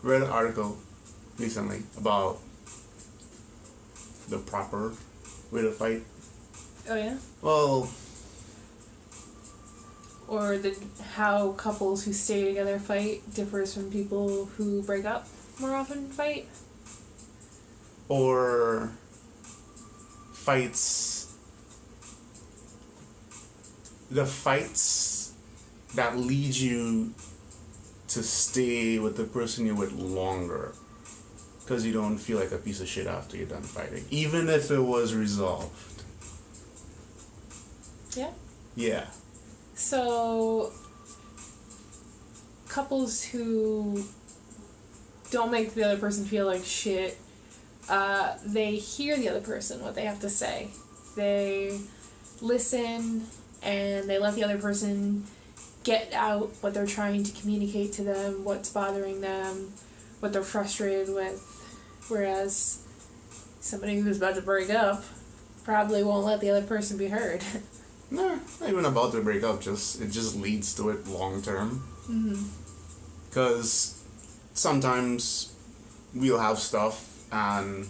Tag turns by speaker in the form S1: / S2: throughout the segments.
S1: read an article recently about the proper way to fight.
S2: Oh yeah?
S1: Well,
S2: Or how couples who stay together fight differs from people who break up more often fight?
S1: or fights, the fights that lead you to stay with the person you're with longer because you don't feel like a piece of shit after you're done fighting, even if it was resolved.
S2: Yeah.
S1: Yeah.
S2: So, couples who don't make the other person feel like shit, they hear the other person, what they have to say. They listen and they let the other person get out what they're trying to communicate to them, what's bothering them, what they're frustrated with. Whereas somebody who's about to break up probably won't let the other person be heard.
S1: No, not even about to break up. It just leads to it long term. Because sometimes we'll have stuff, and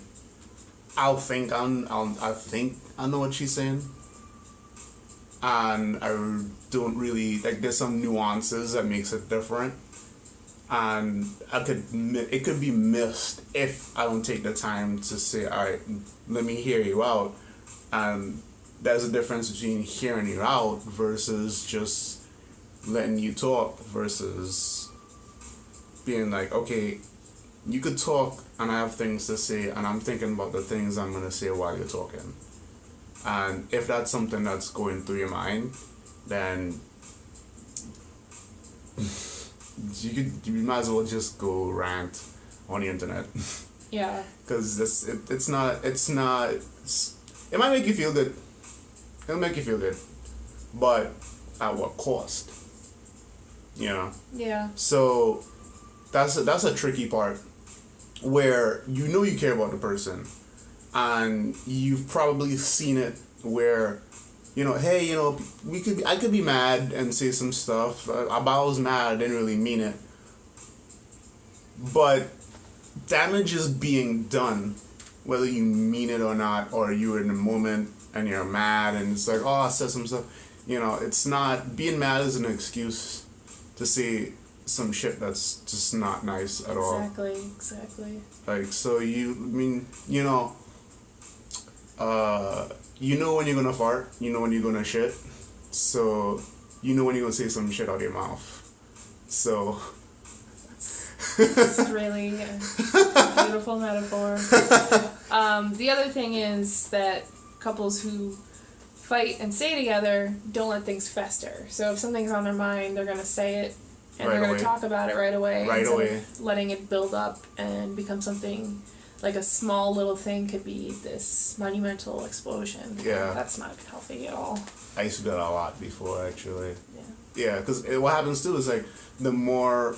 S1: I think I know what she's saying, and I don't really like. There's some nuances that makes it different, and it could be missed if I don't take the time to say, all right, let me hear you out, and there's a difference between hearing you out versus just letting you talk versus being like, okay, you could talk and I have things to say and I'm thinking about the things I'm going to say while you're talking. And if that's something that's going through your mind, then you might as well just go rant on the internet.
S2: Yeah.
S1: Because it might make you feel good. It'll make you feel good, but at what cost? You know.
S2: Yeah.
S1: So that's a tricky part, where you care about the person, and you've probably seen it where, hey, I could be mad and say some stuff. I was mad. I didn't really mean it, but damage is being done, whether you mean it or not, or you're in the moment and you're mad and it's like, oh, I said some stuff. It's not, being mad is an excuse to say some shit that's just not nice at all.
S2: Exactly.
S1: Like, so when you're gonna fart, you know when you're gonna shit, so you know when you're gonna say some shit out of your mouth. So
S2: it's really a beautiful metaphor. The other thing is that couples who fight and stay together don't let things fester. So if something's on their mind, they're going to say it, and they're going to talk about it right away. Of letting it build up and become something, like a small little thing could be this monumental explosion.
S1: Yeah.
S2: That's not healthy at all.
S1: I used to do that a lot before, actually.
S2: Yeah.
S1: Yeah, because what happens too is, like, the more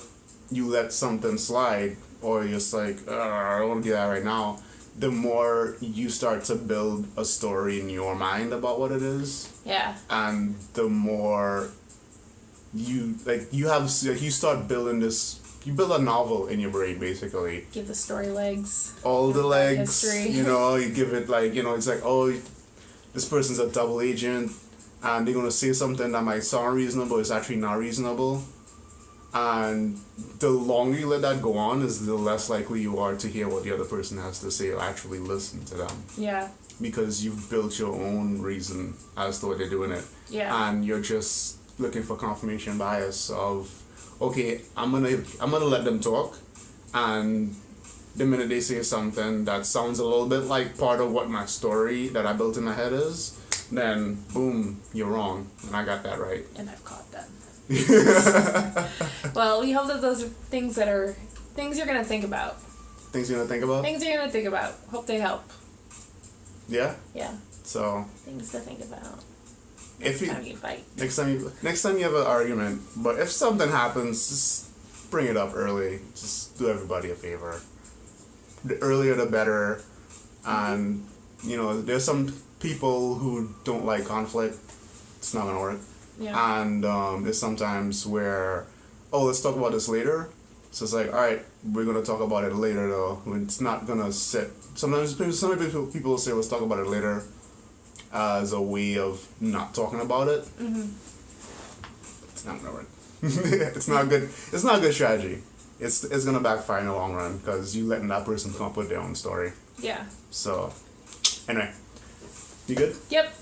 S1: you let something slide, or you're just like, I don't want to do that right now, the more you start to build a story in your mind about what it is.
S2: Yeah.
S1: And the more you start building this, you build a novel in your brain, basically.
S2: Give the story legs.
S1: All the legs.
S2: History.
S1: You give it, like, it's like, oh, this person's a double agent, and they're going to say something that might sound reasonable, it's actually not reasonable. And the longer you let that go on, is the less likely you are to hear what the other person has to say or actually listen to them.
S2: Yeah.
S1: Because you've built your own reason as to what they're doing it.
S2: Yeah.
S1: And you're just looking for confirmation bias of, okay, I'm gonna let them talk, and the minute they say something that sounds a little bit like part of what my story that I built in my head is, then boom, you're wrong, and I got that right.
S2: And I've caught them. Well, we hope that those are things you're going to think about.
S1: Things you're going to think about?
S2: Things you're going to think about. Hope they help.
S1: Yeah?
S2: Yeah.
S1: So.
S2: Things to think about.
S1: Next
S2: time you fight.
S1: Next time you have an argument, but if something happens, just bring it up early. Just do everybody a favor. The earlier the better. And, there's some people who don't like conflict. It's not going to work.
S2: Yeah.
S1: And there's sometimes where, let's talk about this later. So it's like, all right, we're gonna talk about it later though. It's not gonna sit. Sometimes people say let's talk about it later, as a way of not talking about it.
S2: Mm-hmm.
S1: It's not gonna work. It's not good. It's not a good strategy. It's gonna backfire in the long run because you letting that person come up with their own story.
S2: Yeah.
S1: So, anyway, you good?
S2: Yep.